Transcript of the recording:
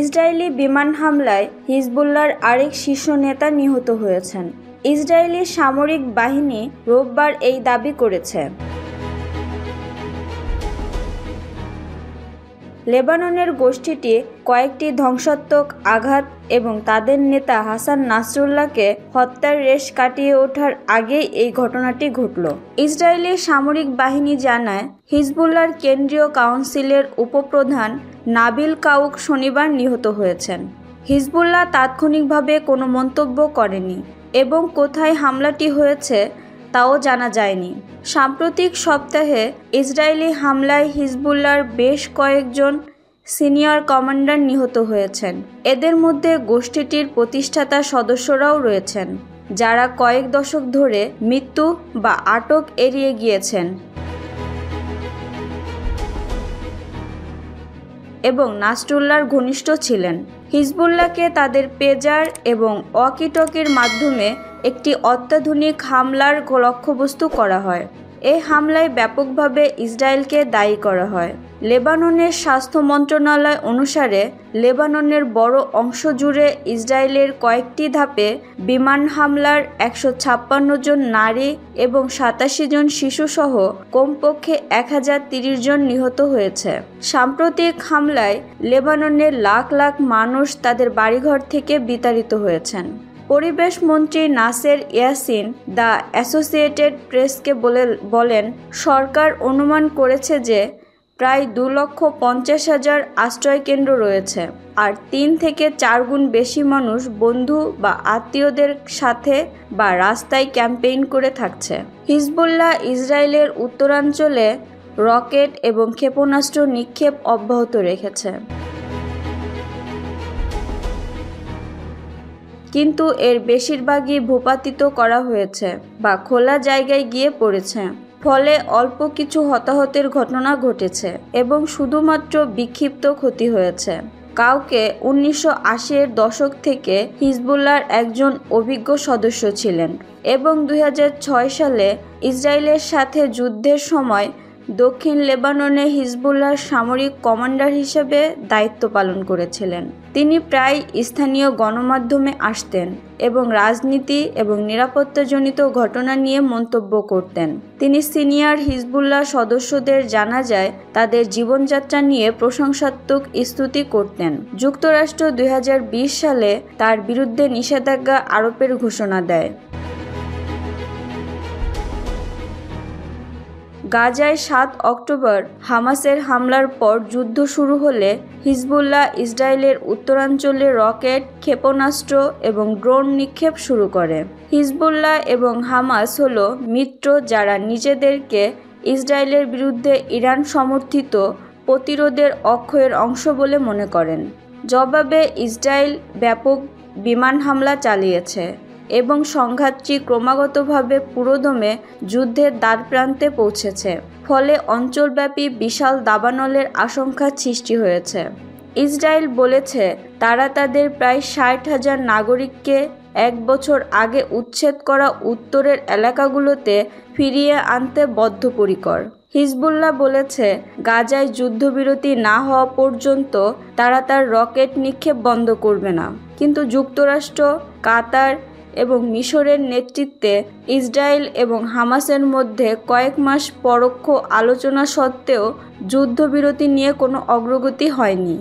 Israeli বিমান হামলায় হিজবুল্লাহর আরেক শীর্ষ নেতা নিহত হয়েছেন। ইসরায়েলি সামরিক বাহিনী রোববার এই দাবি করেছে। লেবাননের গোষ্ঠীটি কয়েকটি ধ্বংসাত্মক আঘাত এবং তাদের নেতা হাসান নাসরুল্লাহকে হত্যার রেশ কাটিয়ে ওঠার আগেই এই ঘটনাটি ঘটল। ইসরায়েলি সামরিক বাহিনী জানায়, হিজবুল্লাহর কেন্দ্রীয় কাউন্সিলের উপপ্রধান নাবিল কাউক শনিবার নিহত হয়েছেন। হিজবুল্লাহ তাৎক্ষণিকভাবে কোনো মন্তব্য করেনি এবং কোথায় হামলাটি হয়েছে তাও জানা যায়নি। সাম্প্রতিক সপ্তাহে ইসরায়েলি হামলায় হিজবুল্লাহর বেশ কয়েকজন সিনিয়র কমান্ডার নিহত হয়েছেন। এদের মধ্যে গোষ্ঠীটির প্রতিষ্ঠাতা সদস্যরাও রয়েছেন, যারা কয়েক দশক ধরে মৃত্যু বা আটক এড়িয়ে গিয়েছেন এবং নাসরুল্লাহর ঘনিষ্ঠ ছিলেন। হিজবুল্লাহকে তাদের পেজার এবং ওয়াকিটকির মাধ্যমে একটি অত্যাধুনিক হামলার লক্ষ্যবস্তু করা হয়। এই হামলায় ব্যাপকভাবে ইসরায়েলকে দায়ী করা হয়। লেবাননের স্বাস্থ্য মন্ত্রণালয় অনুসারে লেবাননের বড় অংশ জুড়ে ইসরায়েলের কয়েকটি ধাপে বিমান হামলার 156 জন নারী এবং 87 জন শিশুসহ কমপক্ষে 1030 জন নিহত হয়েছে। সাম্প্রতিক হামলায় লেবাননের লাখ লাখ মানুষ তাদের বাড়িঘর থেকে বিতাড়িত হয়েছেন। পরিবেশ মন্ত্রী নাসের ইয়াসিন দ্য অ্যাসোসিয়েটেড প্রেসকে বলেন, সরকার অনুমান করেছে যে প্রায় 2,50,000 আশ্রয়কেন্দ্র রয়েছে, আর 3 থেকে 4 গুণ বেশি মানুষ বন্ধু বা আত্মীয়দের সাথে বা রাস্তায় ক্যাম্পেইন করে থাকছে। হিজবুল্লাহ ইসরায়েলের উত্তরাঞ্চলে রকেট এবং ক্ষেপণাস্ত্র নিক্ষেপ অব্যাহত রেখেছে, কিন্তু এর বেশিরভাগই ভূপাতিত করা হয়েছে বা খোলা জায়গায় গিয়ে পড়েছে। ফলে অল্প কিছু হতাহতের ঘটনা ঘটেছে এবং শুধুমাত্র বিক্ষিপ্ত ক্ষতি হয়েছে। কাউকে 1980-এর দশক থেকে হিজবুল্লাহর একজন অভিজ্ঞ সদস্য ছিলেন এবং 2006 সালে ইসরায়েলের সাথে যুদ্ধের সময় দক্ষিণ লেবাননে হিজবুল্লাহর সামরিক কমান্ডার হিসেবে দায়িত্ব পালন করেছিলেন। তিনি প্রায় স্থানীয় গণমাধ্যমে আসতেন এবং রাজনীতি এবং নিরাপত্তাজনিত ঘটনা নিয়ে মন্তব্য করতেন। তিনি সিনিয়র হিজবুল্লাহ সদস্যদের জানাজায় তাদের জীবনযাত্রা নিয়ে প্রশংসাত্মক স্তুতি করতেন। যুক্তরাষ্ট্র 2020 সালে তার বিরুদ্ধে নিষেধাজ্ঞা আরোপের ঘোষণা দেয়। গাজায় 7 অক্টোবর হামাসের হামলার পর যুদ্ধ শুরু হলে হিজবুল্লাহ ইসরায়েলের উত্তরাঞ্চলে রকেট, ক্ষেপণাস্ত্র এবং ড্রোন নিক্ষেপ শুরু করে। হিজবুল্লাহ এবং হামাস হল মিত্র যারা নিজেদেরকে ইসরায়েলের বিরুদ্ধে ইরান সমর্থিত প্রতিরোধের অক্ষয়ের অংশ বলে মনে করেন। জবাবে ইসরায়েল ব্যাপক বিমান হামলা চালিয়েছে এবং সংঘাতটি ক্রমাগতভাবে পুরোদমে যুদ্ধের দ্বারপ্রান্তে পৌঁছেছে। ফলে অঞ্চলব্যাপী বিশাল দাবানলের আশঙ্কা সৃষ্টি হয়েছে। ইসরায়েল বলেছে তারা তাদের প্রায় 60,000 নাগরিককে 1 বছর আগে উচ্ছেদ করা উত্তরের এলাকাগুলোতে ফিরিয়ে আনতে বদ্ধপরিকর। হিজবুল্লাহ বলেছে গাজায় যুদ্ধবিরতি না হওয়া পর্যন্ত তারা তার রকেট নিক্ষেপ বন্ধ করবে না, কিন্তু যুক্তরাষ্ট্র, কাতার এবং মিশরের নেতৃত্বে ইসরায়েল এবং হামাসের মধ্যে কয়েক মাস পরোক্ষ আলোচনা সত্ত্বেও যুদ্ধবিরতি নিয়ে কোনো অগ্রগতি হয়নি।